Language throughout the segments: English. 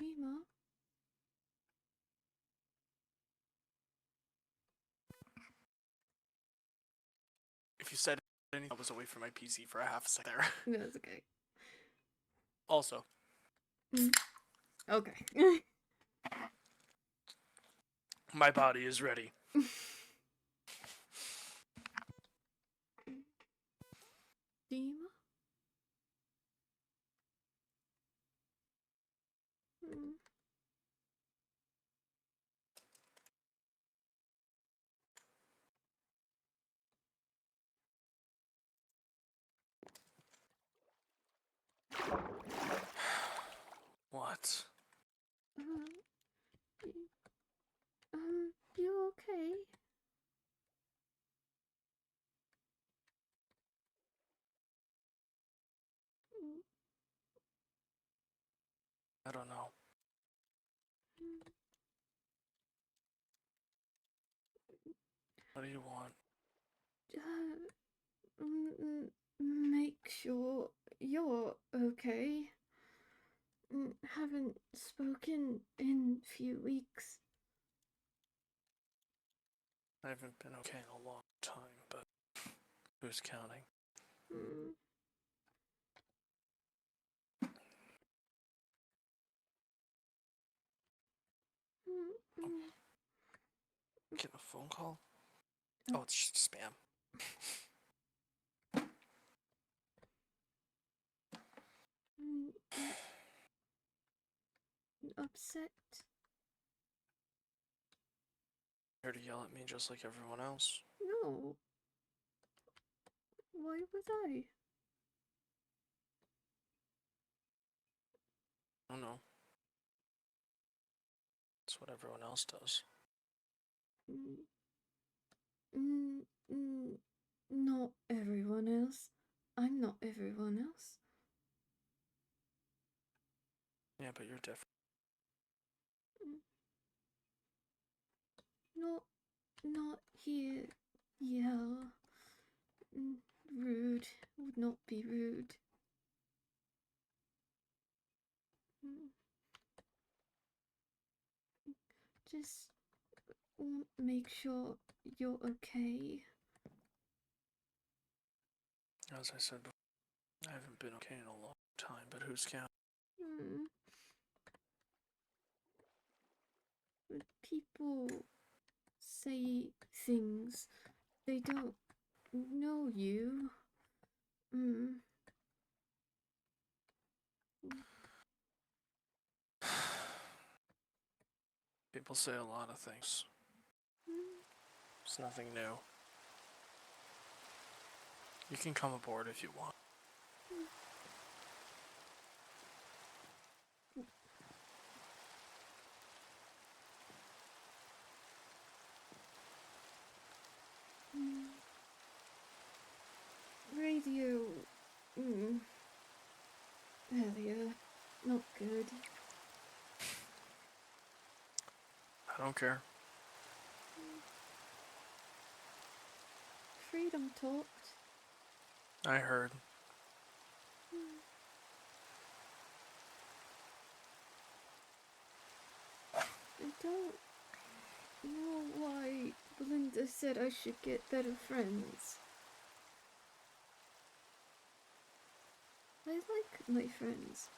Dima? If you said anything, I was away from my PC for a half a second there. That's okay. Also. Okay. My body is ready. Dima? What? You okay? I don't know. What do you want? Make sure you're okay. Haven't spoken in a few weeks. I haven't been okay in a long time, but who's counting? Getting a phone call? Oh, it's just spam. Upset? Here to yell at me just like everyone else? No. Why would I? I don't know. It's what everyone else does. Not everyone else. I'm not everyone else. Yeah, but you're different. Not here. Yeah. Rude. Would not be rude. Just want to make sure you're okay. As I said before, I haven't been okay in a long time, but who's counting? People say things. They don't know you. People say a lot of things. It's nothing new. You can come aboard if you want. Radio. Earlier. Not good. I don't care. Freedom talked. I heard. I don't know why Belinda said I should get better friends. I like my friends.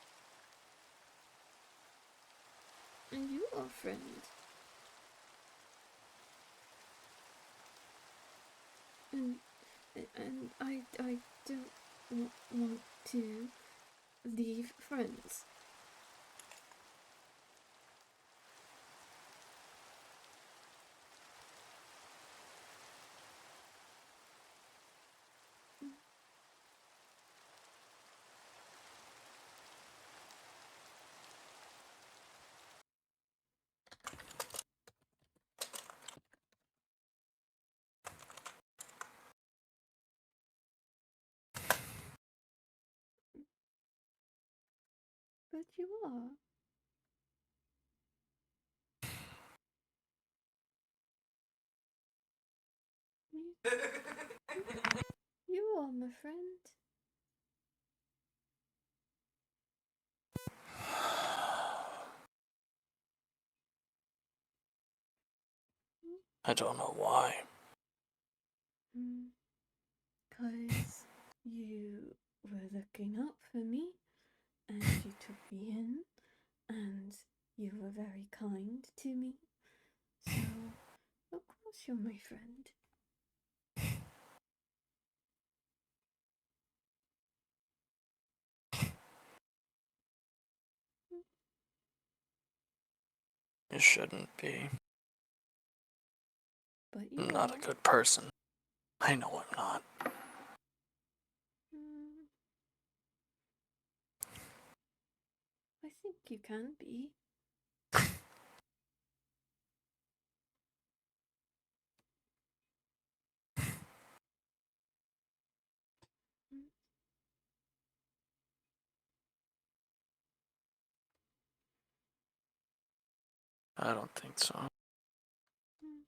And you are a friend. And I don't want to leave friends. But you are. You are my friend. I don't know why. 'Cause you were looking out for me, and you took me in, and you were very kind to me. So, of course you're my friend. You shouldn't be. But you I'm not a are. good person. I know I'm not. Mm, I think you can be. Mm, I don't think so. mm,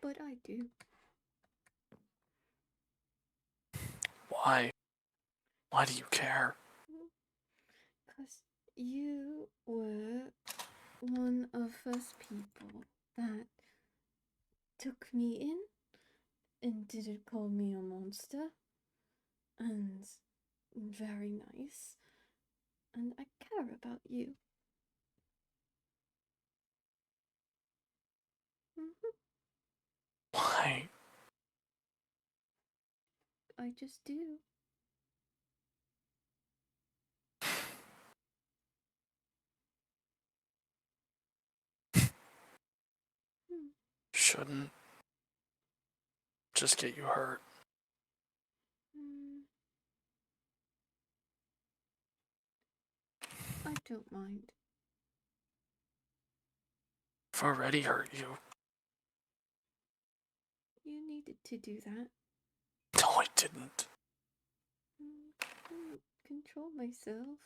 but I do. Why? Why do you care? Because you were one of first people that took me in and didn't call me a monster, and very nice, and I care about you. Mhm. Why? I just do. Hmm. Shouldn't just get you hurt. Mm, I don't mind. I've already hurt you. You needed to do that. No, I didn't. Couldn't control myself.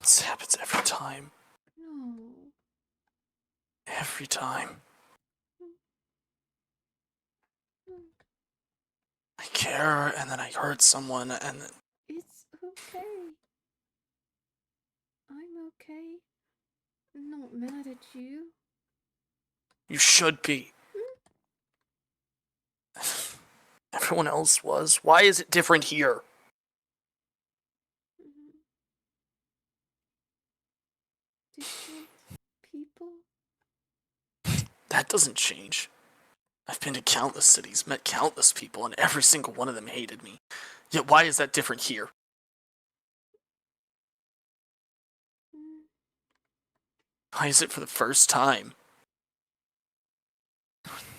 This happens every time. No. Every time. Mm, mm. I care, and then I hurt someone, and then It's okay. I'm okay. I'm not mad at you. you should be. Mm, Everyone else was. Why is it different here? mm. Different people? That doesn't change. I've been to countless cities, met countless people, and every single one of them hated me. Yet why is that different here? Mm, Why is it for the first time?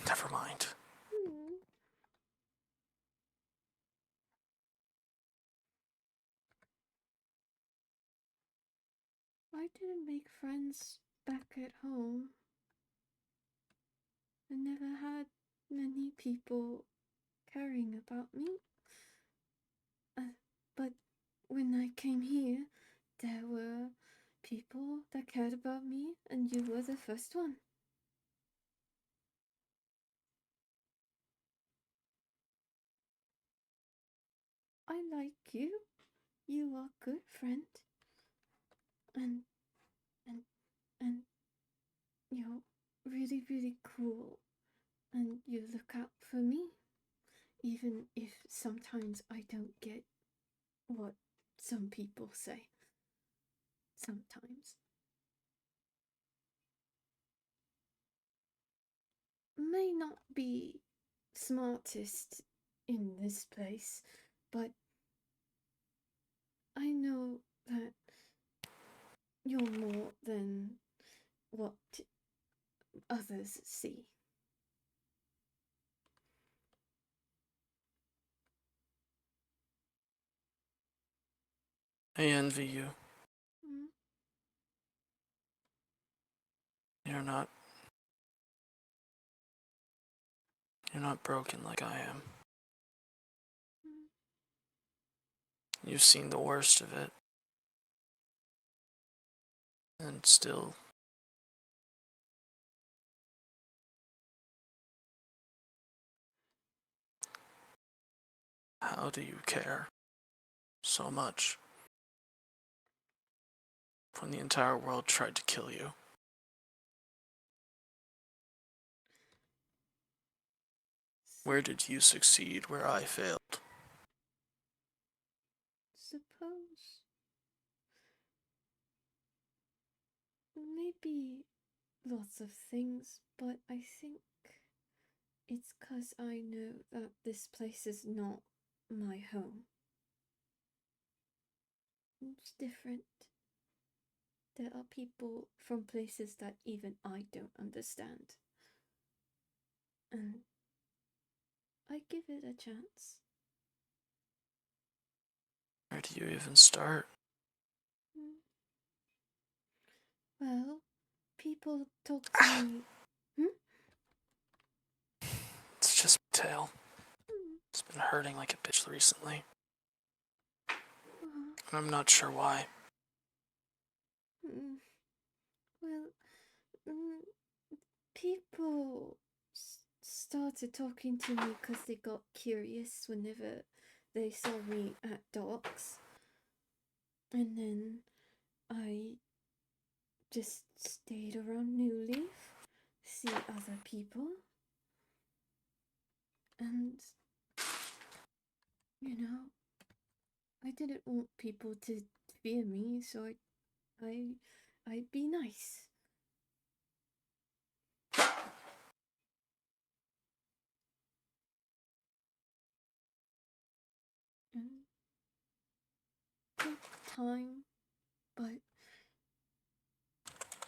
Never mind. mm. I didn't make friends back at home. I never had many people caring about me. But when I came here, there were people that cared about me, and you were the first one. I like you. You are a good friend, and and and you're really really cool, and you look out for me, even if sometimes I don't get what some people say. Sometimes may not be smartest in this place, but I know that you're more than what others see. I envy you. Mm, You're not. You're not broken like I am. mm. You've seen the worst of it. And still. How do you care so much when the entire world tried to kill you? Where did you succeed where I failed? Suppose. Maybe lots of things, but I think it's 'cause I know that this place is not my home. It's different. There are people from places that even I don't understand. And I give it a chance. Where do you even start? Well, people talk to me. It's just my tail. It's been hurting like a bitch recently. And I'm not sure why. Well, people started talking to me because they got curious whenever they saw me at docks. And then I just stayed around New Leaf, see other people, and I didn't want people to fear me, so I'd be nice. And took time, but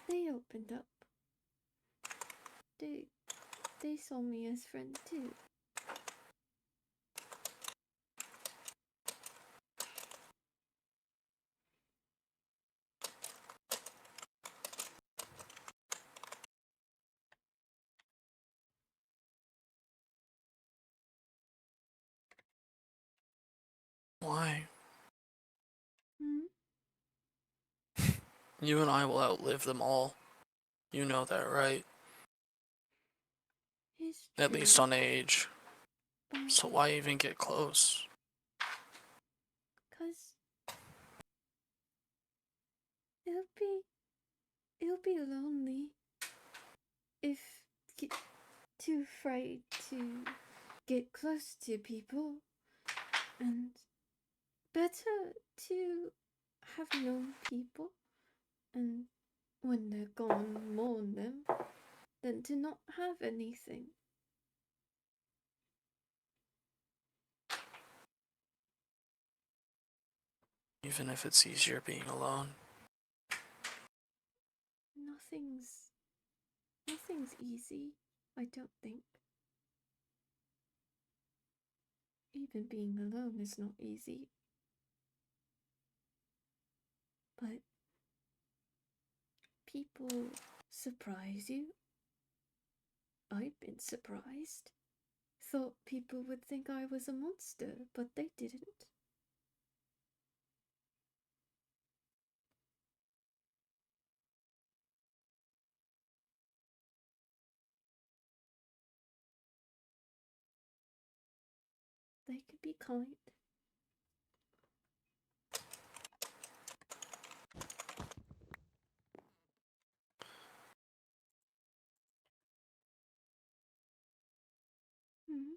they opened up. They saw me as friend too. Why? Hmm? You and I will outlive them all. You know that, right? It's At true. least on age. But So why even get close? 'cause it'll be lonely if get too afraid to get close to people, and better to have known people and when they're gone mourn them than to not have anything. Even if it's easier being alone. Nothing's easy, I don't think. Even being alone is not easy. But people surprise you. I've been surprised. Thought people would think I was a monster, but they didn't. They could be kind. Hmm?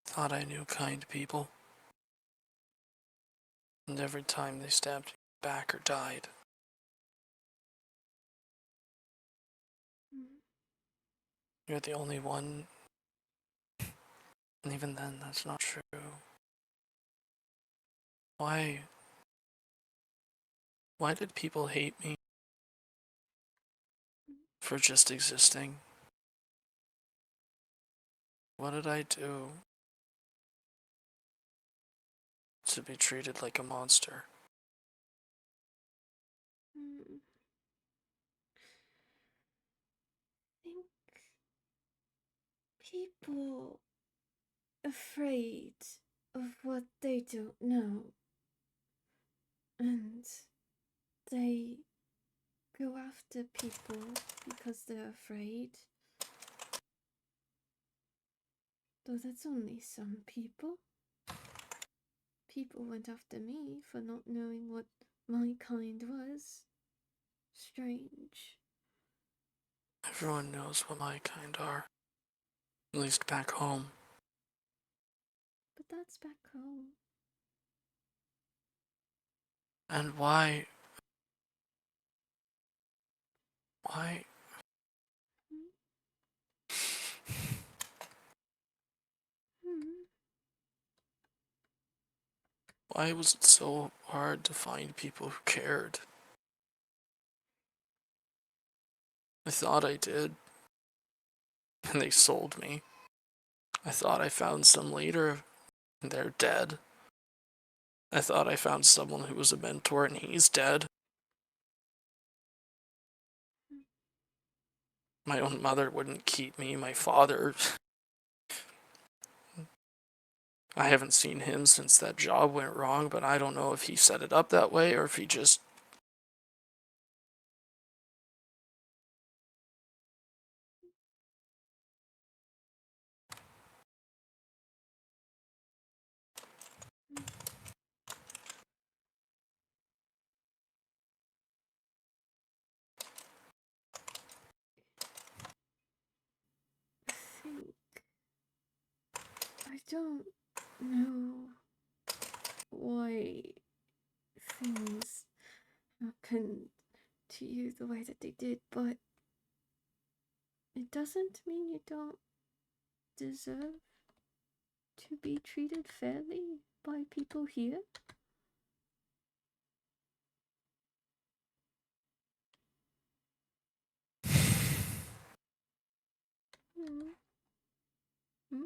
Thought I knew kind people. And every time they stabbed me back or died. Hmm? You're the only one. And even then, that's not true. Why? Why did people hate me? For just existing? What did I do to be treated like a monster? Hmm. Think people afraid of what they don't know, and they go after people because they're afraid. Though that's only some people. People went after me for not knowing what my kind was. Strange. Everyone knows what my kind are. At least back home. But that's back home. And why... Why... Hmm? Hmm? Why was it so hard to find people who cared? I thought I did. And they sold me. I thought I found some later, and they're dead. I thought I found someone who was a mentor, and he's dead. My own mother wouldn't keep me. My father... I haven't seen him since that job went wrong, but I don't know if he set it up that way or if he just... Think. I don't know why things happened to you the way that they did, but it doesn't mean you don't deserve to be treated fairly by people here. Hmm? Hmm?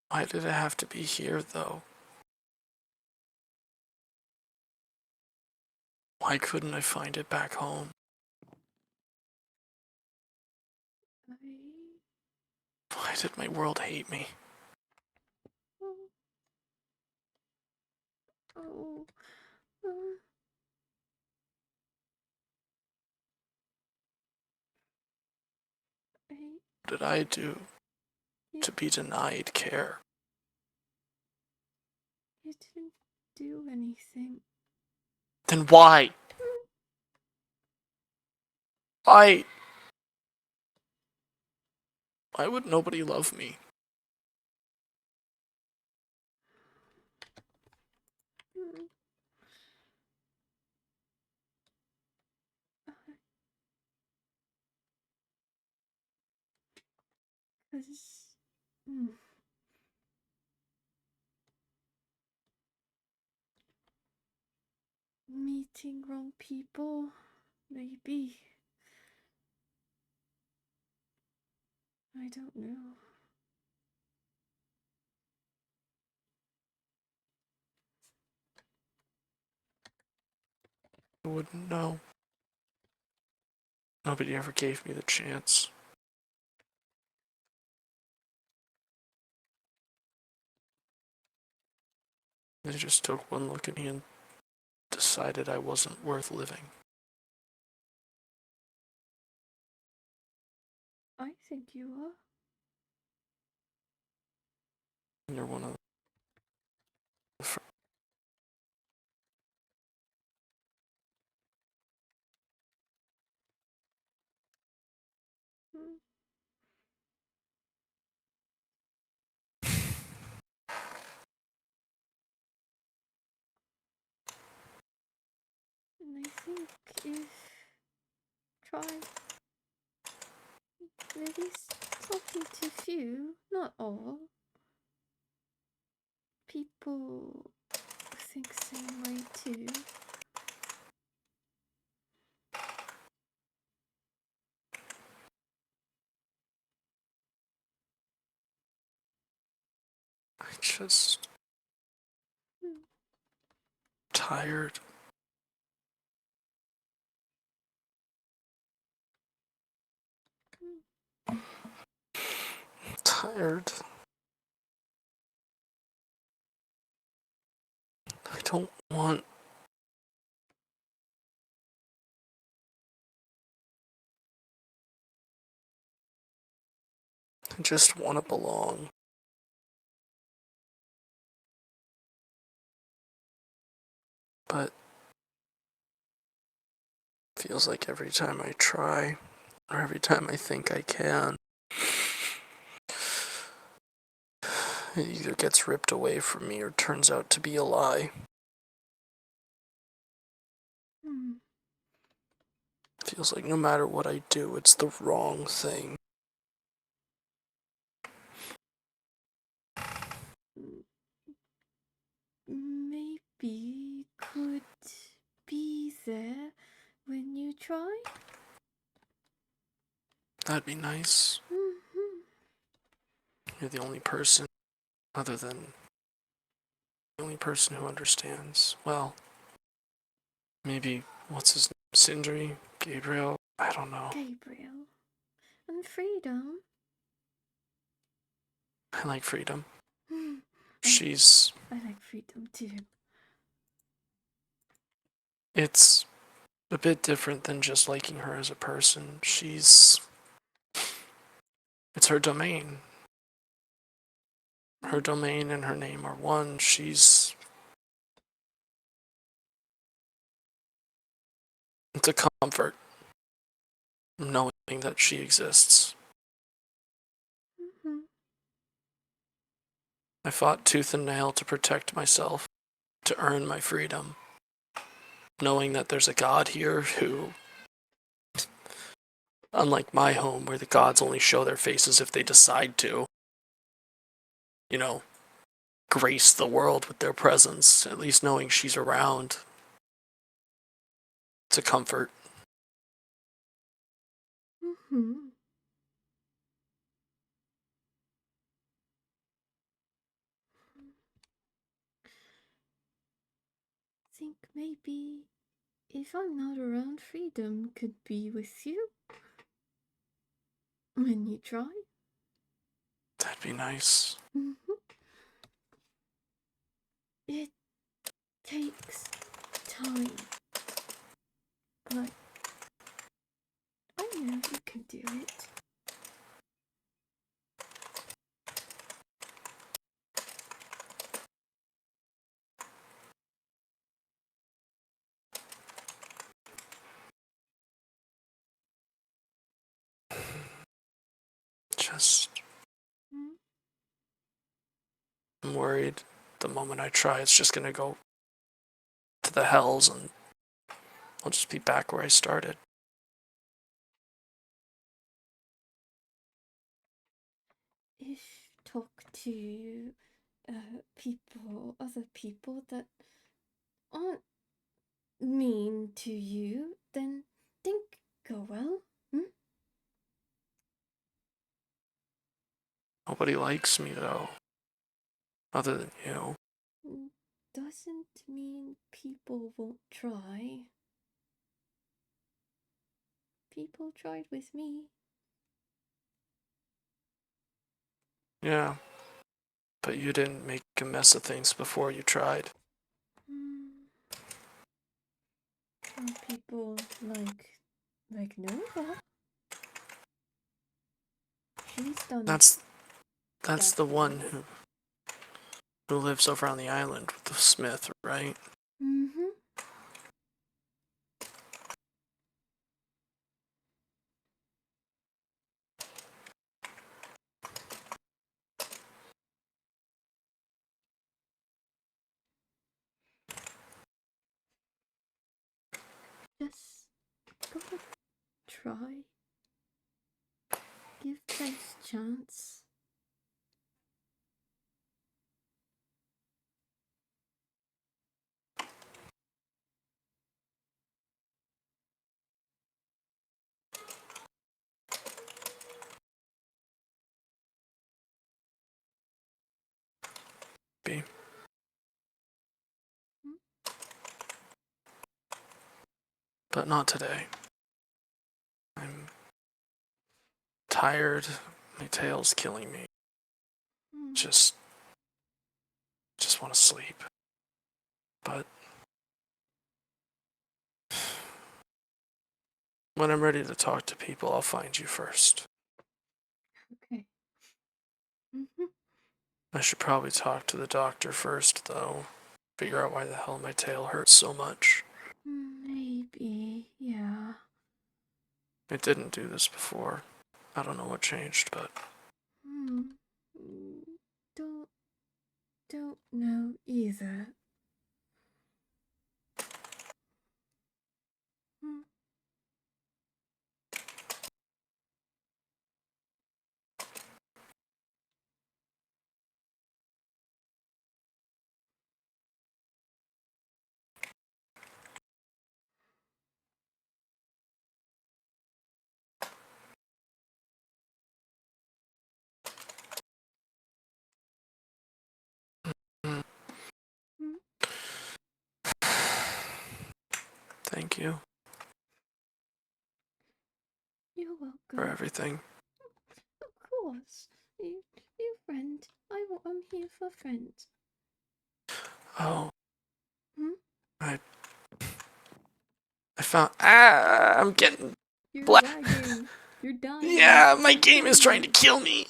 Why did it have to be here, though? Why couldn't I find it back home? I... Why did my world hate me? Oh... Oh... Uh, I... What did I do You, to be denied care? you didn't do anything. Then why? Why? Why would nobody love me? Hmm? Because... Meeting wrong people, maybe. I don't know. I wouldn't know. Nobody ever gave me the chance. They just took one look at me and decided I wasn't worth living. I think you are. And you're one of the first. Hmm. And I think if try maybe talking to few, not all, people think same way too. I just Hmm. tired. Hmm. Tired. I don't want... I just want to belong. but feels like every time I try, or every time I think I can, it either gets ripped away from me or turns out to be a lie. Feels like no matter what I do, it's the wrong thing. Maybe could be there when you try? That'd be nice. You're the only person, other than the only person who understands. Well, maybe, what's his name? Sindri? Gabriel? I don't know. Gabriel. And freedom. I like freedom. I like freedom too. It's a bit different than just liking her as a person. It's her domain. Her domain and her name are one. It's a comfort knowing that she exists. I fought tooth and nail to protect myself, to earn my freedom, knowing that there's a God here who, unlike my home where the gods only show their faces if they decide to, grace the world with their presence, at least knowing she's around. It's a comfort. Think maybe if I'm not around, freedom could be with you when you try. That'd be nice. It takes time, but I know you can do it. I'm worried the moment I try, it's just gonna go to the hells and I'll just be back where I started. If talk to other people that aren't mean to you, then think go well. Nobody likes me though, other than you. Doesn't mean people won't try. People tried with me. Yeah, but you didn't make a mess of things before you tried. Some people like Nova. She's done. That's the one who lives over on the island with the Smith, right? Just gotta try. Give things chance. Be. But not today. I'm tired. My tail's killing me. Just want to sleep. But when I'm ready to talk to people, I'll find you first. Okay. I should probably talk to the doctor first, though. figure out why the hell my tail hurts so much. Maybe, yeah. It didn't do this before. I don't know what changed, but... Don't know either. Thank you. You're welcome. For everything. Of course. You friend. I'm here for friends. Oh. I found... I'm getting... You're black. lagging. You're dying. Yeah, my game is trying to kill me.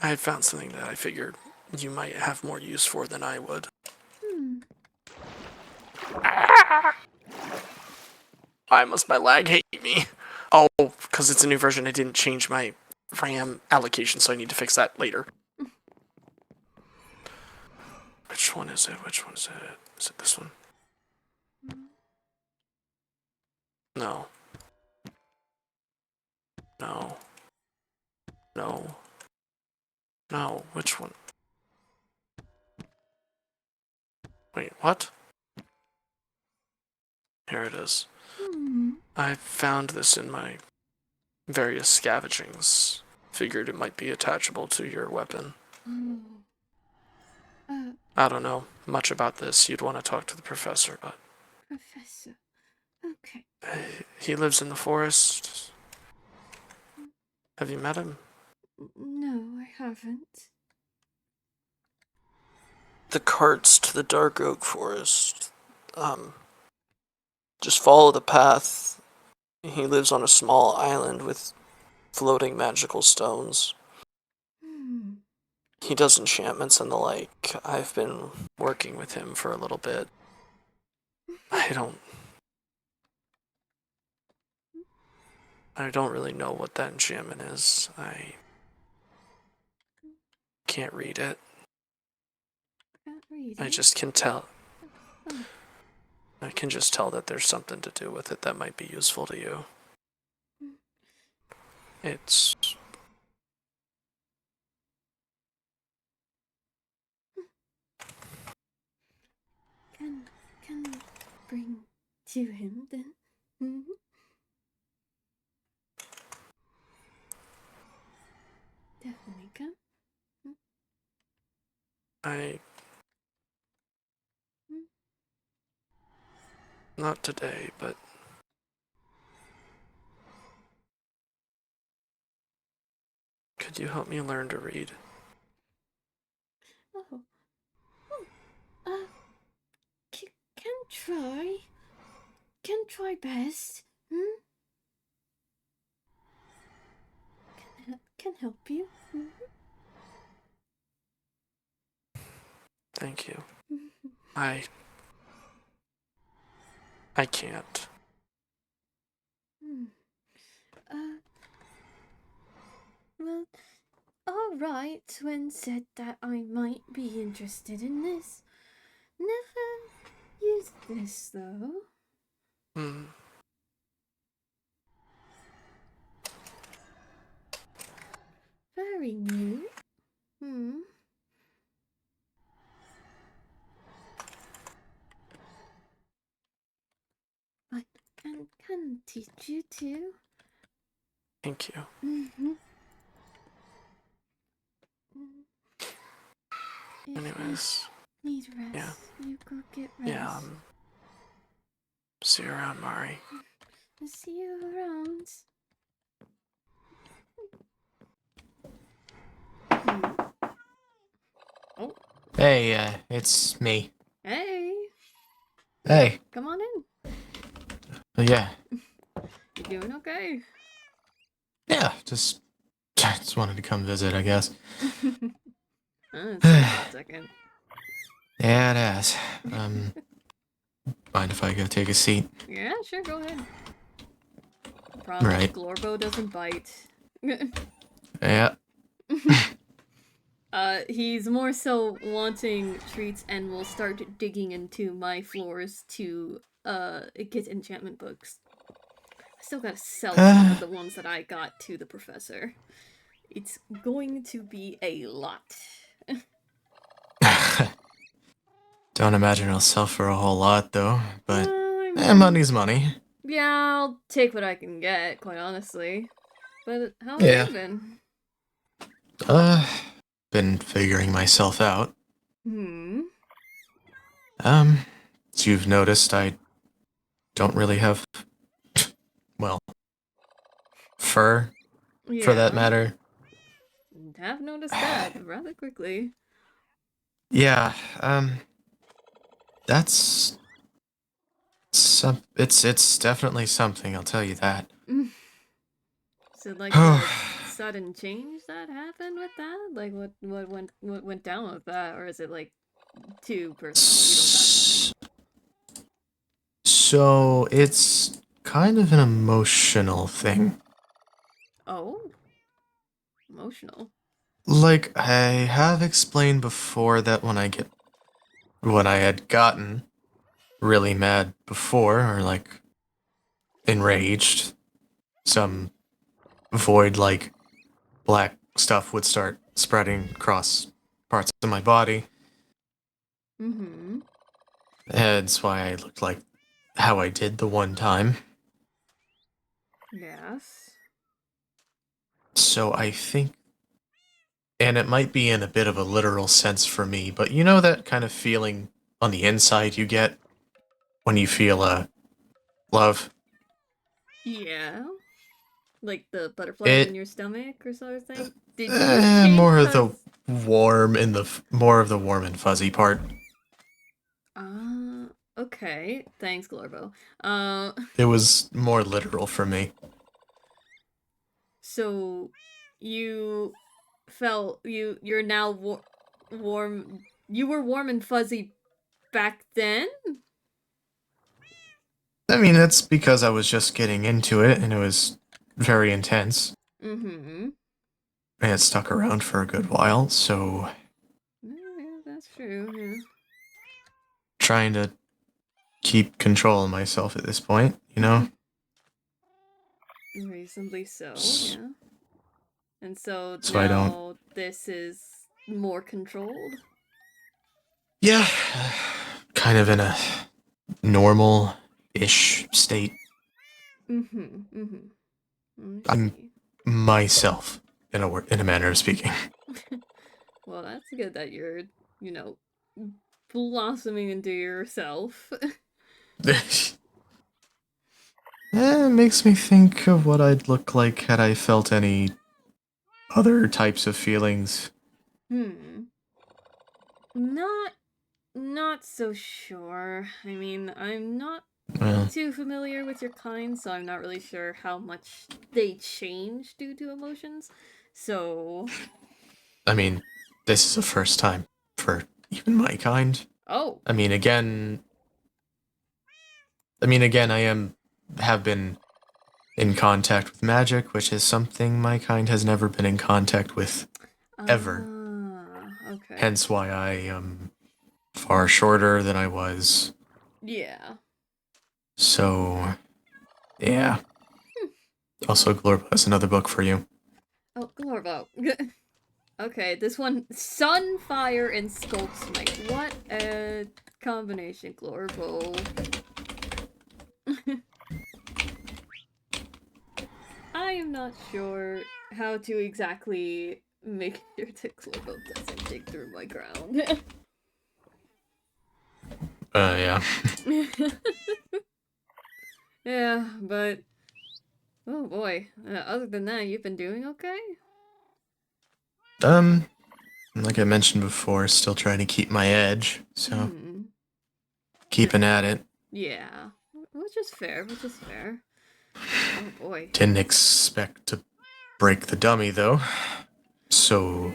I had found something that I figured you might have more use for than I would. Why must my lag hate me? Oh, because it's a new version. I didn't change my RAM allocation, so I need to fix that later. Which one is it? Which one is it? Is it this one? No. No. No. No. Which one? Wait, what? Here it is. I found this in my various scavengings. Figured it might be attachable to your weapon. I don't know much about this. You'd want to talk to the professor, but... Professor. Okay. He lives in the forest. Have you met him? No, I haven't. The carts to the dark oak forest. Just follow the path. He lives on a small island with floating magical stones. He does enchantments and the like. I've been working with him for a little bit. I don't really know what that enchantment is. I can't read it. I just can tell. I can just tell that there's something to do with it that might be useful to you. It's... Can bring to him then. Definitely can. Not today, but... Could you help me learn to read? Can try. Can try best. Can help you. Thank you. I can't. Well, alright when said that I might be interested in this. Never used this though. Very new. I can teach you too. Thank you. Anyways. Need rest. Yeah. You go get rest. Yeah, see you around, Mari. See you around. Oh. Hey, it's me. Hey. Hey. Come on in. Yeah. You doing okay? Yeah, just wanted to come visit, I guess. It's been a hot second. Yeah, it has. Mind if I go take a seat? Yeah, sure, go ahead. Promise Right. Glorbo doesn't bite. Yeah. He's more so wanting treats and will start digging into my floors to get enchantment books. I still gotta sell some of the ones that I got to the professor. It's going to be a lot. Don't imagine it'll sell for a whole lot, though. But Well, I mean, money's money. yeah, I'll take what I can get, quite honestly. But how have Yeah. you been? Been figuring myself out. Hmm. As you've noticed, I don't really have, well, fur, for that Yeah. matter. Have noticed that rather quickly. Yeah, that's it's definitely something, I'll tell you that. So like a sudden change that happened with that? Like what went down with that, or is it like too personal? So it's kind of an emotional thing. Oh, emotional. Like I have explained before that when I had gotten really mad before, or like enraged, some void like black stuff would start spreading across parts of my body. Mm-hmm. That's why I looked like how I did the one time. Yes. So I think, and it might be in a bit of a literal sense for me, but you know that kind of feeling on the inside you get when you feel love? Yeah. Like the butterflies in your stomach or sort of thing. Did you change? More of the more of the warm and fuzzy part. Okay. Thanks, Glorbo. It was more literal for me. So you felt you're now warm. You were warm and fuzzy back then? I mean, that's because I was just getting into it and it was very intense. Mm-hmm. And it stuck around for a good while, so Yeah, that's true, yeah. trying to keep control of myself at this point, you know? Reasonably so, yeah. And so So I don't. now this is more controlled? Yeah, kind of in a normal-ish state. Mm-hmm, mm-hmm. I'm myself, in a manner of speaking. Well, that's good that you're, blossoming into yourself. It makes me think of what I'd look like had I felt any other types of feelings. Not so sure. I mean, I'm not too familiar with your kind, so I'm not really sure how much they change due to emotions. So, I mean, this is the first time for even my kind. oh, I mean, again, have been in contact with magic, which is something my kind has never been in contact with, ever. Okay. Hence why I am far shorter than I was. Yeah. So, yeah. Also, Glorba has another book for you. Oh, Glorbo. Okay, this one, Sun, Fire, and Skulk Smite. What a combination, Glorbo. I am not sure how to exactly make sure that Glorbo doesn't dig through my ground. Yeah. Yeah, but... Oh boy. Other than that, you've been doing okay? Like I mentioned before, still trying to keep my edge, so keeping at it. Yeah. Which is fair. Oh boy. Didn't expect to break the dummy, though. So...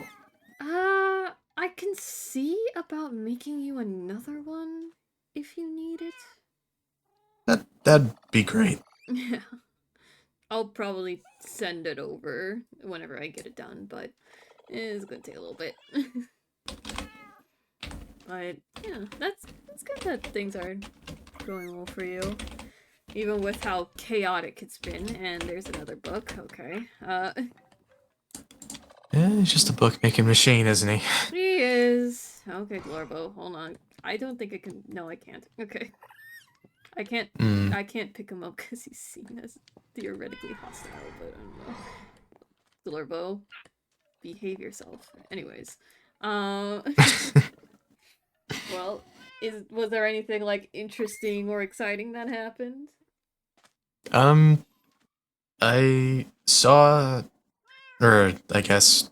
I can see about making you another one if you need it. That'd be great. Yeah. I'll probably send it over whenever I get it done, but it's gonna take a little bit. But yeah, that's good that things are going well for you. Even with how chaotic it's been. And there's another book, okay. He's just a book-making machine, isn't he? He is. Okay, Glorbo, hold on. I don't think I can. No, I can't. Okay. I can't. I can't pick him up because he's seen as theoretically hostile, but I don't know. Glorbo, behave yourself. Anyways, well, was there anything like interesting or exciting that happened? I saw, or I guess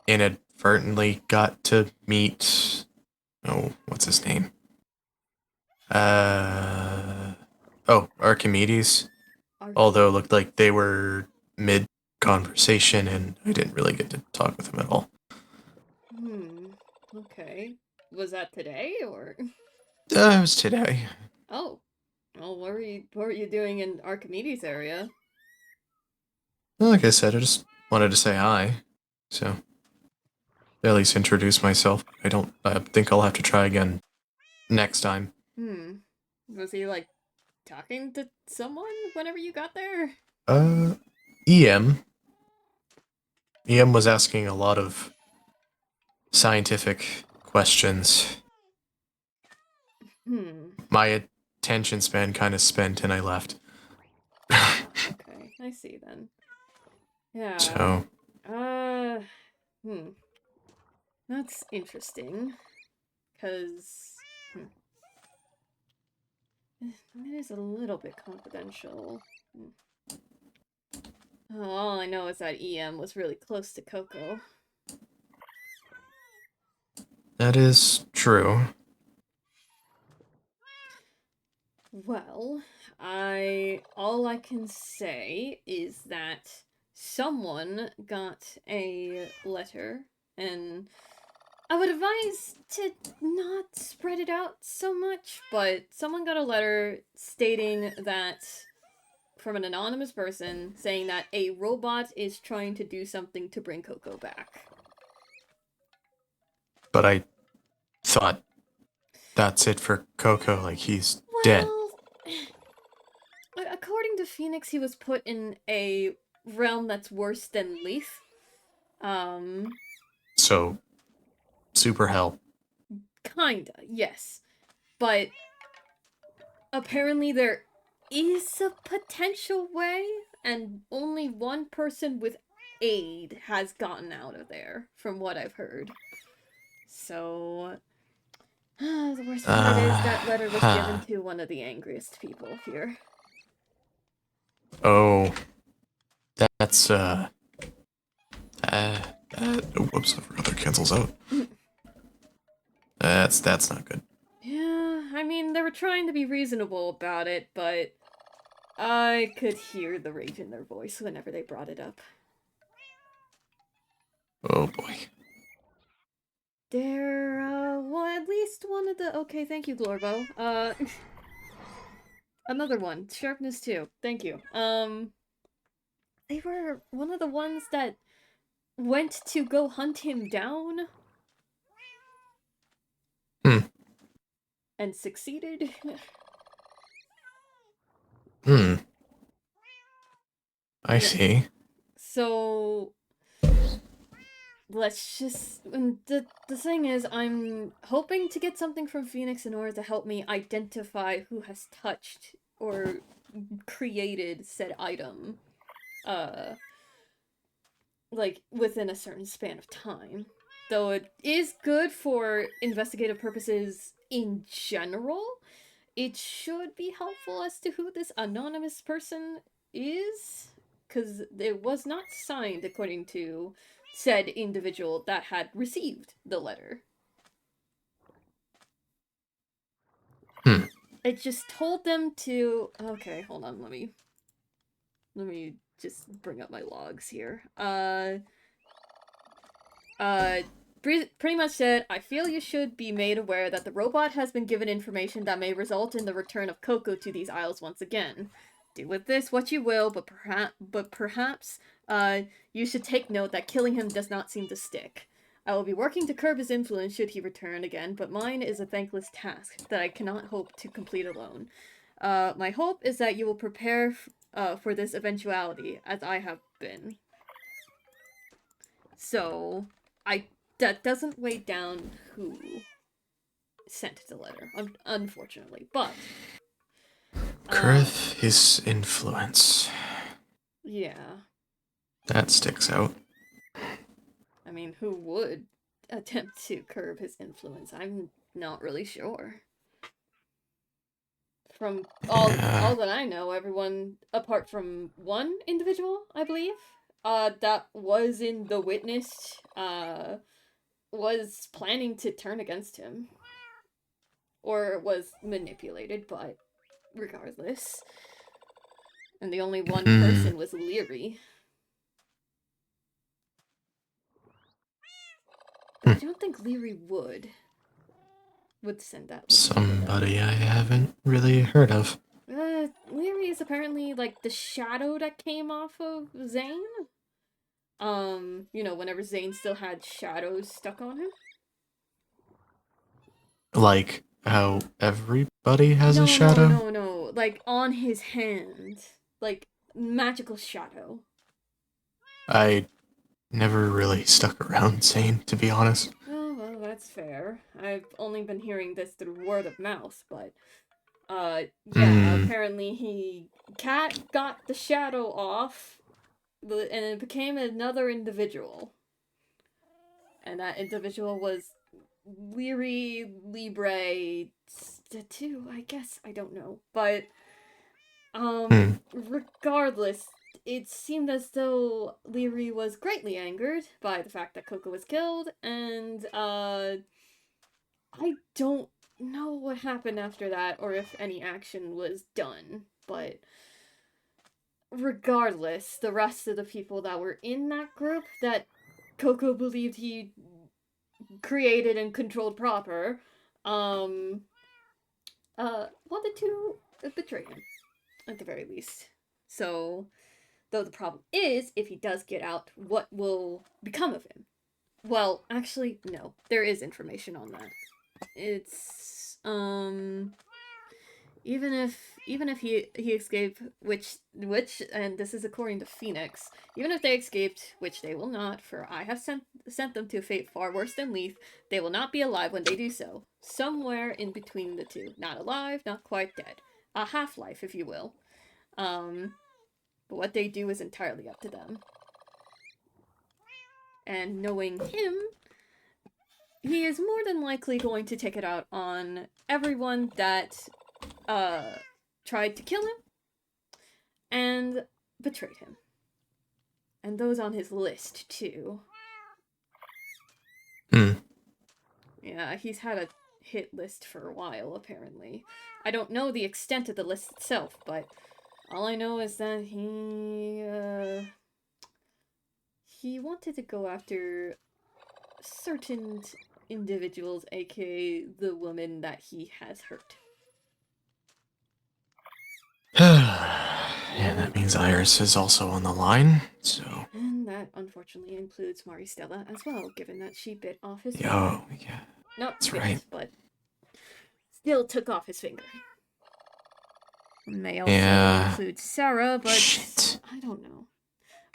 inadvertently got to meet, oh, what's his name? Archimedes. Although it looked like they were mid-conversation and I didn't really get to talk with him at all. Okay. Was that today, or? It was today. Oh. Well, what were you doing in Archimedes' area? Well, like I said, I just wanted to say hi. So, at least introduce myself. I think I'll have to try again next time. Was he, like, talking to someone whenever you got there? EM. EM was asking a lot of scientific questions. My attention span kind of spent and I left. Okay, I see then. Yeah. So. That's interesting. Because, it is a little bit confidential. All I know is that EM was really close to Coco. That is true. Well, all I can say is that someone got a letter, and I would advise to not spread it out so much, but someone got a letter stating that, from an anonymous person, saying that a robot is trying to do something to bring Coco back. But I thought that's it for Coco, like he's dead. According to Phoenix, he was put in a realm that's worse than Leaf. So, super hell. Kinda, yes. But apparently there is a potential way, and only one person with aid has gotten out of there, from what I've heard. So, the worst part is that letter was given to one of the angriest people here. Oh. That's, whoops, I forgot their cancels out. That's not good. Yeah, I mean, they were trying to be reasonable about it, but I could hear the rage in their voice whenever they brought it up. Oh boy. There, well, at least one of the... Okay, thank you, Glorbo. Another one. Sharpness 2. Thank you. They were one of the ones that went to go hunt him down. And succeeded. I see. So... let's just... The thing is, I'm hoping to get something from Phoenix in order to help me identify who has touched or created said item. Like, within a certain span of time. Though it is good for investigative purposes in general, it should be helpful as to who this anonymous person is, because it was not signed according to said individual that had received the letter. It just told them to... Okay, hold on, let me just bring up my logs here. pretty much said, I feel you should be made aware that the robot has been given information that may result in the return of Coco to these isles once again. Do with this what you will, but perhaps you should take note that killing him does not seem to stick. I will be working to curb his influence should he return again, but mine is a thankless task that I cannot hope to complete alone. My hope is that you will prepare for this eventuality, as I have been. So, that doesn't weigh down who sent the letter, unfortunately. But Curb his influence. yeah, That sticks out. I mean, who would attempt to curb his influence? I'm not really sure. From all that I know, everyone apart from one individual, I believe, that was in the witness, was planning to turn against him. Or was manipulated, but regardless. And the only one person was Leary. I don't think Leary would send that. Somebody I haven't really heard of. Leary is apparently like the shadow that came off of Zane. You know, whenever Zane still had shadows stuck on him. Like how everybody has a shadow? No. Like on his hand. Like magical shadow. I never really stuck around Zane, to be honest. Oh, well, that's fair. I've only been hearing this through word of mouth, but yeah, apparently Cat got the shadow off, and it became another individual. And that individual was Leary Libre 2, I guess. I don't know. But, regardless, it seemed as though Leary was greatly angered by the fact that Coco was killed, and, I don't know what happened after that, or if any action was done, but regardless, the rest of the people that were in that group that Coco believed he created and controlled proper, wanted to betray him, at the very least. So, though the problem is, if he does get out, what will become of him? Well, actually, no. There is information on that. It's, even if he escaped, which and this is according to Phoenix, even if they escaped, which they will not, for I have sent them to a fate far worse than Leaf, they will not be alive when they do so. Somewhere in between the two. Not alive, not quite dead. A half-life, if you will. But what they do is entirely up to them. And knowing him, he is more than likely going to take it out on everyone that tried to kill him and betrayed him. And those on his list, too. Yeah, he's had a hit list for a while, apparently. I don't know the extent of the list itself, but all I know is that he wanted to go after certain individuals, aka the woman that he has hurt. Yeah, that means Iris is also on the line, so... And that, unfortunately, includes Maristela as well, given that she bit off his finger. Oh, yeah. Not That's bit, right. but still took off his finger. May also include Sarah, but shit. I don't know.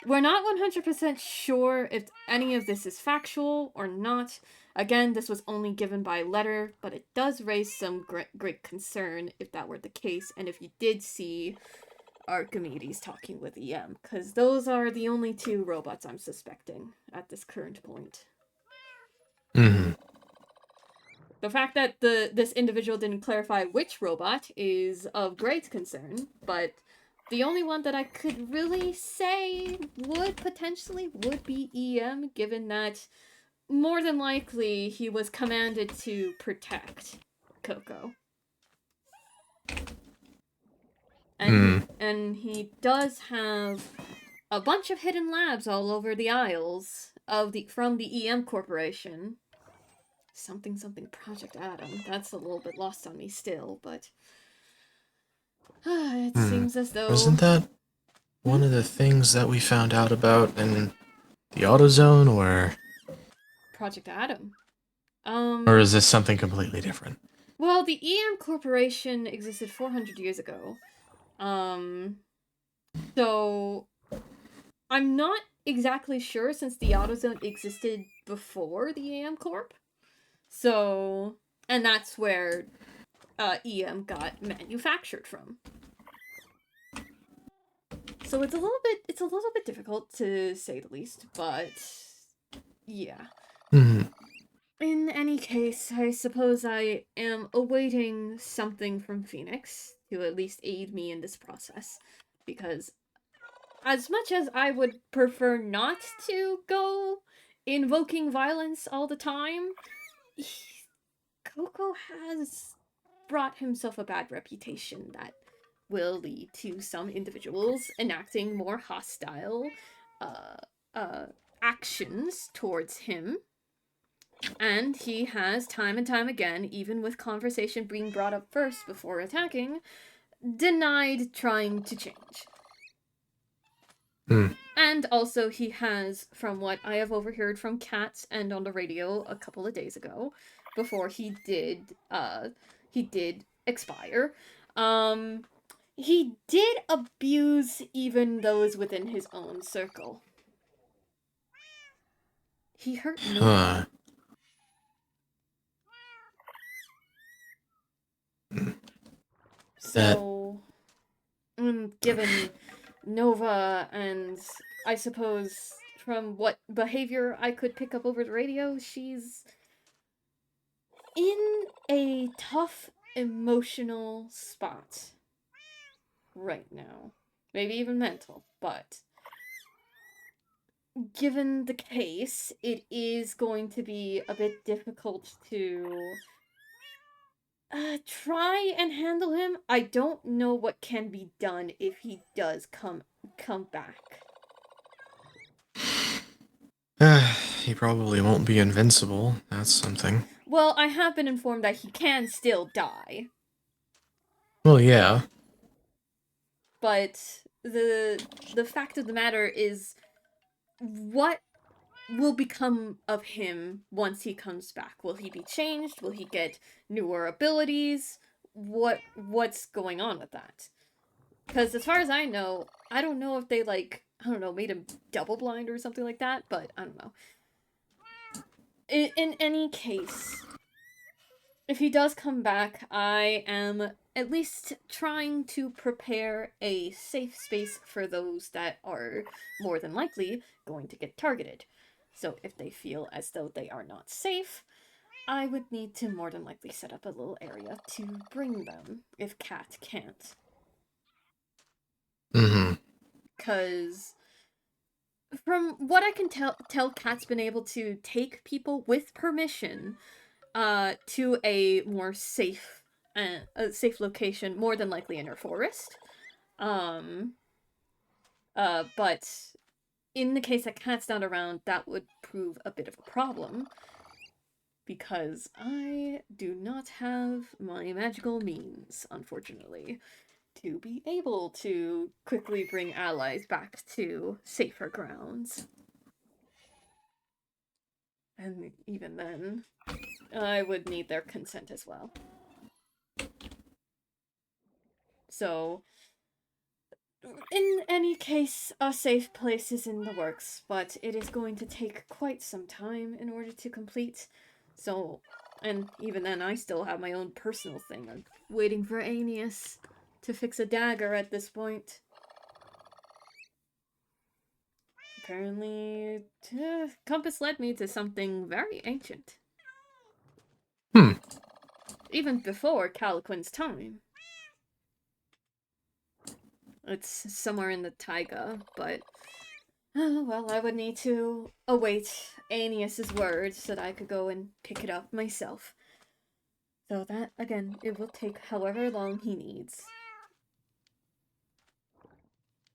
We're not 100% sure if any of this is factual or not. Again, this was only given by letter, but it does raise some great concern if that were the case, and if you did see Archimedes talking with EM, because those are the only two robots I'm suspecting at this current point. The fact that this individual didn't clarify which robot is of great concern, but the only one that I could really say would be EM, given that more than likely he was commanded to protect Coco. And he does have a bunch of hidden labs all over the Isles, from the EM Corporation. Something Project Adam. That's a little bit lost on me still, but it seems as though Wasn't that one of the things that we found out about in the AutoZone, Project Adam. or is this something completely different? Well, the EM Corporation existed 400 years ago. So I'm not exactly sure since the AutoZone existed before the EM Corp. So, and that's where EM got manufactured from. So it's a little bit difficult to say the least, but yeah. In any case, I suppose I am awaiting something from Phoenix to at least aid me in this process, because as much as I would prefer not to go invoking violence all the time, Coco has brought himself a bad reputation that will lead to some individuals enacting more hostile actions towards him. And he has, time and time again, even with conversation being brought up first before attacking, denied trying to change. And also he has, from what I have overheard from Kat and on the radio a couple of days ago, before he did expire, he did abuse even those within his own circle. He hurt Nova. So, given Nova, and I suppose from what behavior I could pick up over the radio, she's in a tough emotional spot right now. Maybe even mental, but given the case, it is going to be a bit difficult to try and handle him. I don't know what can be done if he does come back. He probably won't be invincible. That's something. Well, I have been informed that he can still die. Well, yeah. But the fact of the matter is, what will become of him once he comes back? Will he be changed? Will he get newer abilities? What's going on with that? Because as far as I know, I don't know if they, like, I don't know, made him double blind or something like that, but I don't know. In any case, if he does come back, I am at least trying to prepare a safe space for those that are more than likely going to get targeted. So if they feel as though they are not safe, I would need to more than likely set up a little area to bring them, if Kat can't. Because from what I can tell Kat's been able to take people with permission to a more safe location, more than likely in her forest. But in the case that Kat's not around, that would prove a bit of a problem, because I do not have my magical means, unfortunately, to be able to quickly bring allies back to safer grounds. And even then, I would need their consent as well. So, in any case, a safe place is in the works, but it is going to take quite some time in order to complete. So, and even then, I still have my own personal thing. I'm waiting for Aeneas to fix a dagger at this point. Apparently, Compass led me to something very ancient. Even before Caliquin's time. It's somewhere in the taiga, but well, I would need to await Aeneas's word so that I could go and pick it up myself. So that, again, it will take however long he needs.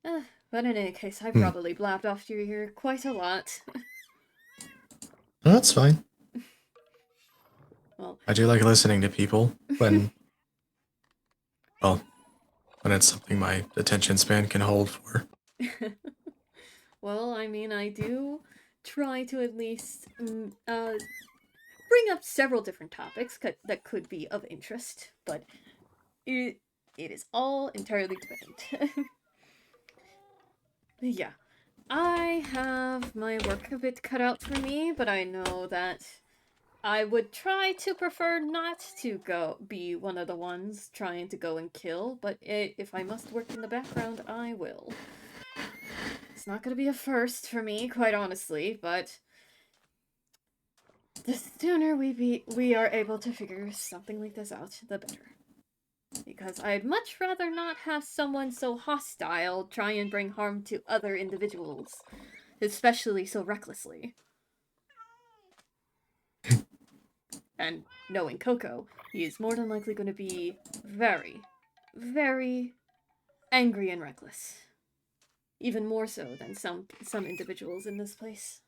But in any case, I probably blabbed off to you here quite a lot. No, that's fine. Well, I do like listening to people when, well, when it's something my attention span can hold for. well, I mean, I do try to at least bring up several different topics that could be of interest, but it is all entirely dependent. Yeah, I have my work a bit cut out for me, but I know that I would try to prefer not to go be one of the ones trying to go and kill, but if I must work in the background, I will. It's not gonna be a first for me, quite honestly, but the sooner we are able to figure something like this out, the better. Because I'd much rather not have someone so hostile try and bring harm to other individuals, especially so recklessly. And knowing Coco, he is more than likely going to be very, very angry and reckless. Even more so than some individuals in this place.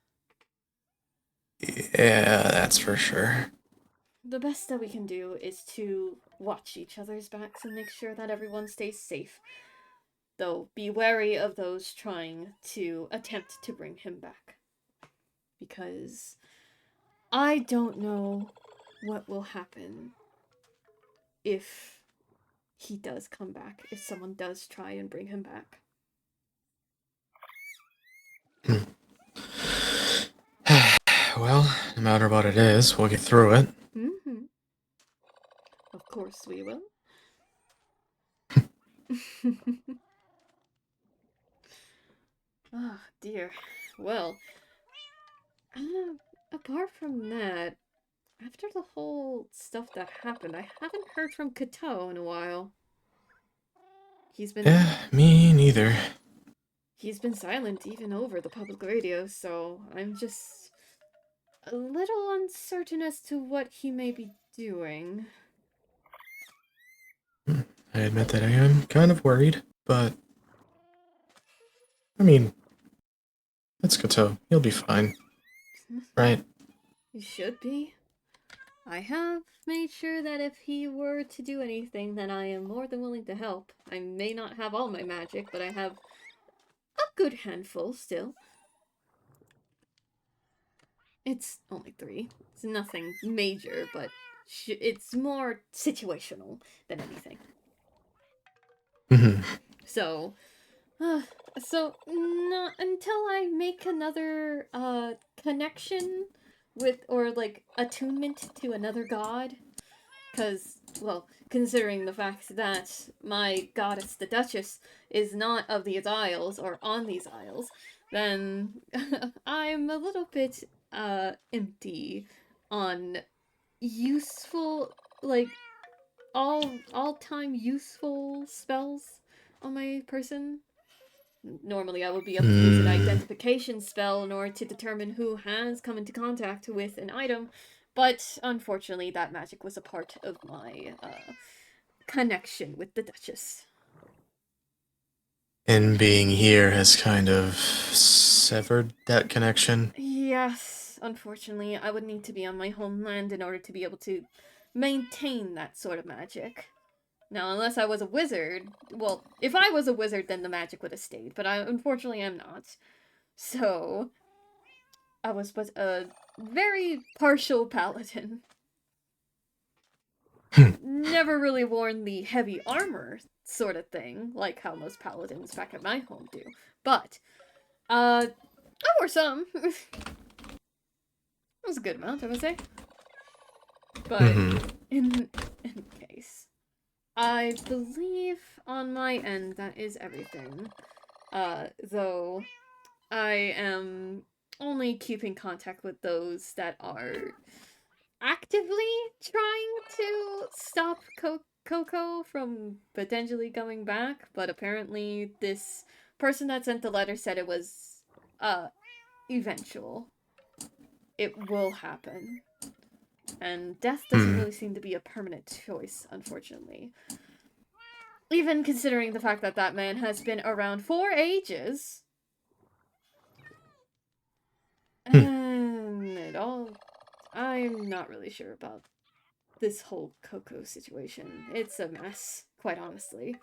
Yeah, that's for sure. The best that we can do is to watch each other's backs and make sure that everyone stays safe. Though be wary of those trying to attempt to bring him back. Because I don't know what will happen if he does come back, if someone does try and bring him back. Well, no matter what it is, we'll get through it. Mm-hmm. Of course we will. Oh, dear. Well, apart from that, after the whole stuff that happened, I haven't heard from Kato in a while. He's been Me neither. he's been silent even over the public radio, so I'm just a little uncertain as to what he may be doing. I admit that I am kind of worried, but I mean, it's Kato. He'll be fine, right? He should be. I have made sure that if he were to do anything, then I am more than willing to help. I may not have all my magic, but I have a good handful still. It's only 3. It's nothing major, but it's more situational than anything. Mm-hmm. So, so not until I make another connection with or like attunement to another god, because well, considering the fact that my goddess the Duchess is not of these isles or on these isles, then I'm a little bit empty on useful, like all time useful spells on my person. Normally I would be able to use an identification spell in order to determine who has come into contact with an item, but unfortunately that magic was a part of my connection with the Duchess. And being here has kind of severed that connection. Yes, unfortunately I would need to be on my homeland in order to be able to maintain that sort of magic. Now, unless I was a wizard, well, if I was a wizard, then the magic would have stayed, but I unfortunately am not. So, I was but a very partial paladin. Never really worn the heavy armor sort of thing, like how most paladins back at my home do. But, I wore some. It was a good amount, I would say. But, in any case, I believe on my end that is everything. Though I am only keeping contact with those that are actively trying to stop Coco from potentially coming back, but apparently this person that sent the letter said it was eventual. It will happen. And death doesn't really seem to be a permanent choice, unfortunately. Even considering the fact that that man has been around for ages. I'm not really sure about this whole Coco situation. It's a mess, quite honestly.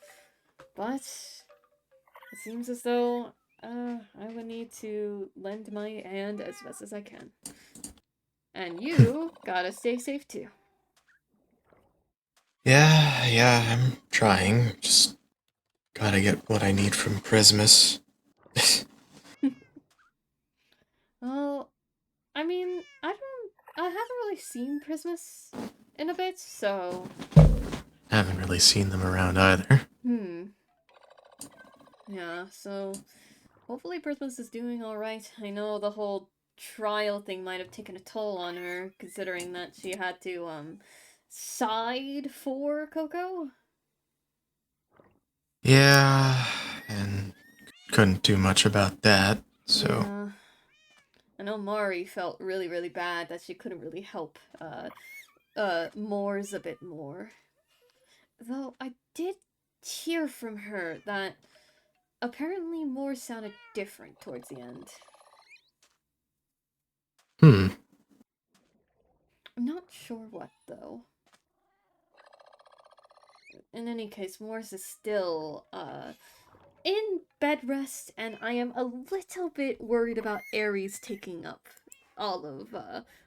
But it seems as though I would need to lend my hand as best as I can. And you gotta stay safe too. Yeah, I'm trying. Just gotta get what I need from Christmas. Well, I mean, I haven't really seen Christmas in a bit, so. Haven't really seen them around either. Yeah, so hopefully Christmas is doing alright. I know the whole trial thing might have taken a toll on her, considering that she had to, side for Coco. Yeah, and couldn't do much about that, so. Yeah. I know Mari felt really, really bad that she couldn't really help, Moors a bit more. Though I did hear from her that apparently Moore sounded different towards the end. Hmm. I'm not sure what, though. In any case, Morse is still, in bed rest, and I am a little bit worried about Ares taking up all of,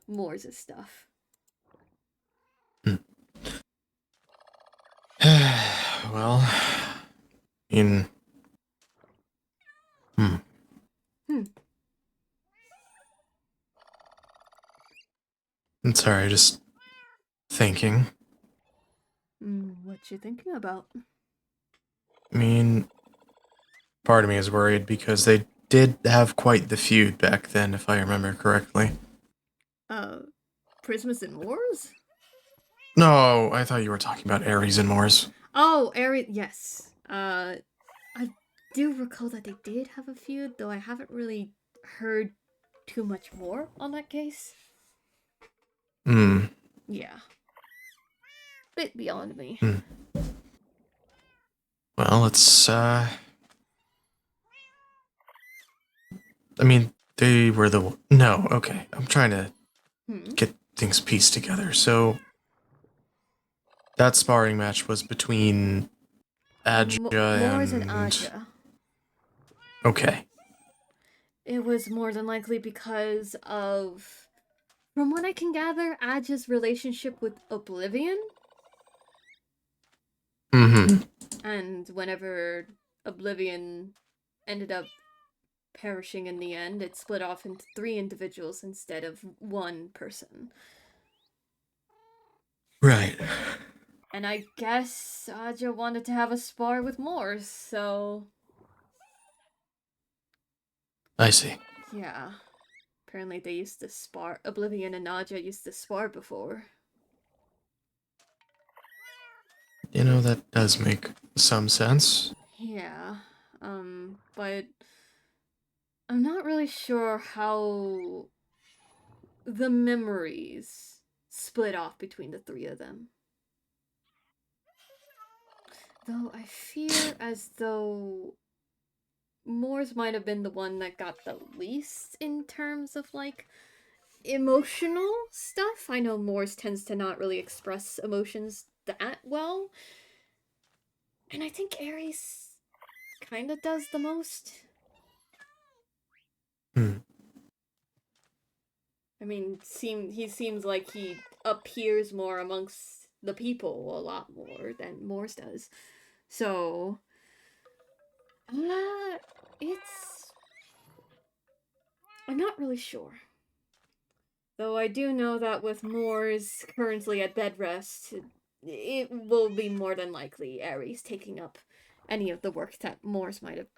Morse's stuff. Hmm. Well, in. Hmm. I'm sorry, just thinking. What you thinking about? I mean, part of me is worried because they did have quite the feud back then, if I remember correctly. Christmas and Moors? No, I thought you were talking about Ares and Moors. Oh, Ares, yes. I do recall that they did have a feud, though I haven't really heard too much more on that case. Hmm. Yeah. Bit beyond me. Well, I mean, they were the. No, okay. I'm trying to get things pieced together. So, that sparring match was between Aja Moors and and. Aja. Okay. It was more than likely because of, from what I can gather, Aja's relationship with Oblivion. Mm-hmm. And whenever Oblivion ended up perishing in the end, it split off into 3 individuals instead of 1 person. Right. And I guess Aja wanted to have a spar with Morse, so. I see. Yeah. Apparently they used to spar. Oblivion and Aja used to spar before. You know, that does make some sense. Yeah. But I'm not really sure how the memories split off between the 3 of them. Though I fear as though Moore's might have been the one that got the least in terms of, like, emotional stuff. I know Moore's tends to not really express emotions that well. And I think Ares kind of does the most. I mean, he seems like he appears more amongst the people a lot more than Morse does. So, it's... I'm not really sure. Though I do know that with Morse currently at bed rest, it will be more than likely Ares taking up any of the work that Morse might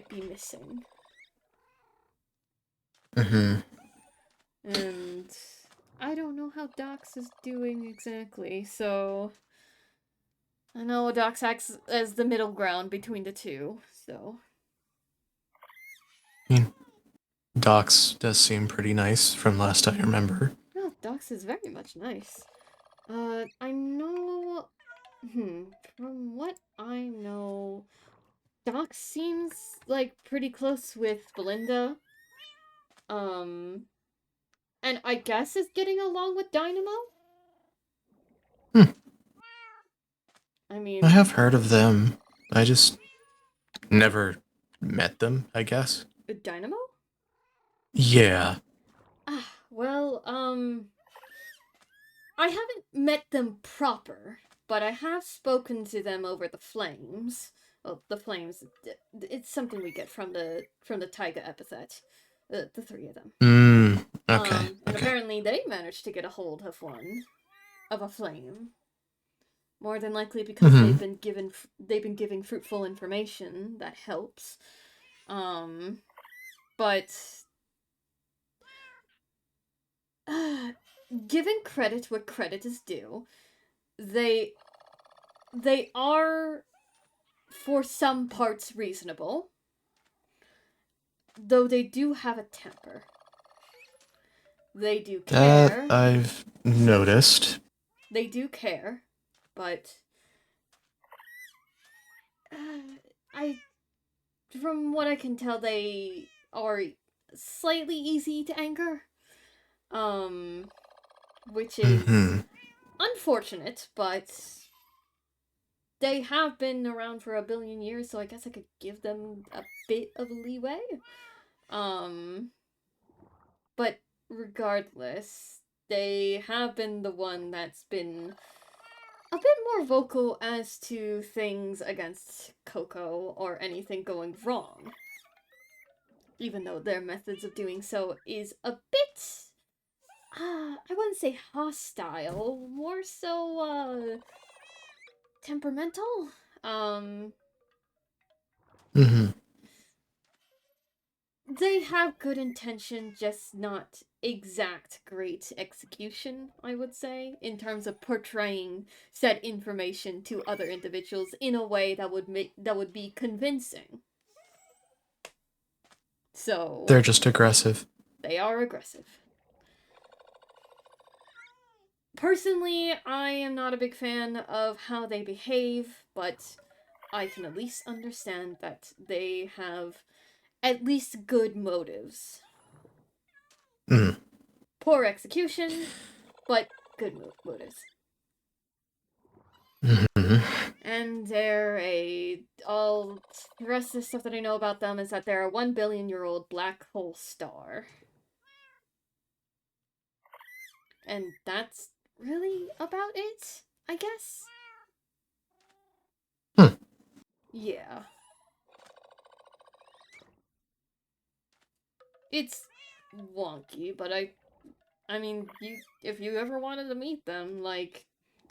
be missing. Mm-hmm. And I don't know how Dox is doing exactly, so I know Dox acts as the middle ground between the two, so. I mean, Docs does seem pretty nice from last I remember. No, Dox is very much nice. I know. From what I know, Dox seems like pretty close with Belinda. Um, And I guess is getting along with Dynamo? Hmm. I mean... I have heard of them. I just never met them, I guess. Dynamo? Yeah. Well, I haven't met them proper, but I have spoken to them over the flames. Well, the flames, it's something we get from the taiga epithet. The three of them. Okay. And apparently they managed to get a hold of one, of a flame. More than likely because they've been giving fruitful information that helps. But giving credit where credit is due, they are for some parts reasonable, though they do have a temper. They do care. That I've noticed. They do care, but from what I can tell, they are slightly easy to anger. Which is unfortunate, but they have been around for 1 billion years, so I guess I could give them a bit of leeway. But regardless, they have been the one that's been a bit more vocal as to things against Coco or anything going wrong. Even though their methods of doing so is a bit, I wouldn't say hostile, more so, temperamental. They have good intention, just not exact great execution, I would say, in terms of portraying said information to other individuals in a way that would be convincing. So They're just aggressive. They are aggressive. Personally, I am not a big fan of how they behave, but I can at least understand that they have at least good motives. Poor execution, but good motives. And all the rest of the stuff that I know about them is that they're a 1 billion-year-old black hole star. And that's really about it, I guess. Yeah. It's wonky, but I mean, if you ever wanted to meet them, like,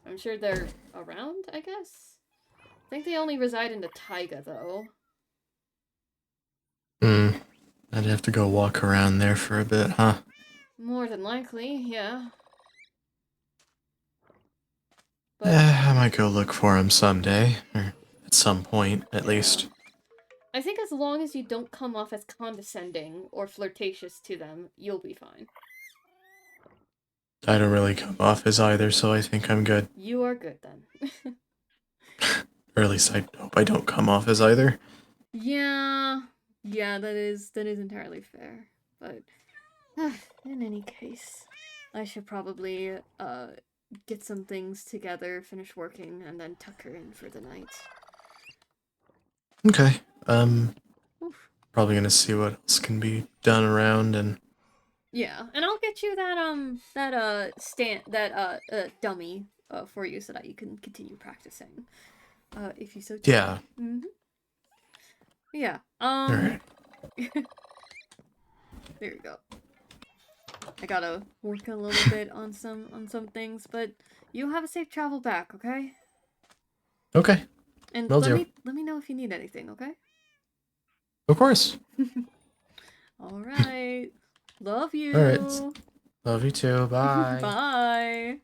I'm sure they're around, I guess? I think they only reside in the taiga, though. I'd have to go walk around there for a bit, huh? More than likely, yeah. But I might go look for him someday, or at some point, at least. I think as long as you don't come off as condescending or flirtatious to them, you'll be fine. I don't really come off as either, so I think I'm good. You are good, then. Or at least I hope I don't come off as either. Yeah, that is entirely fair. But in any case, I should probably get some things together, finish working, and then tuck her in for the night. Okay. Oof. Probably gonna see what else can be done around and... Yeah, and I'll get you that dummy for you so that you can continue practicing. If you so choose. Yeah. Yeah. Alright. There you go. I gotta work a little bit on some things, but you have a safe travel back, okay? Okay. And Will let do. me know if you need anything, okay? Of course. Alright. Love you. Alright. Love you too. Bye. Bye.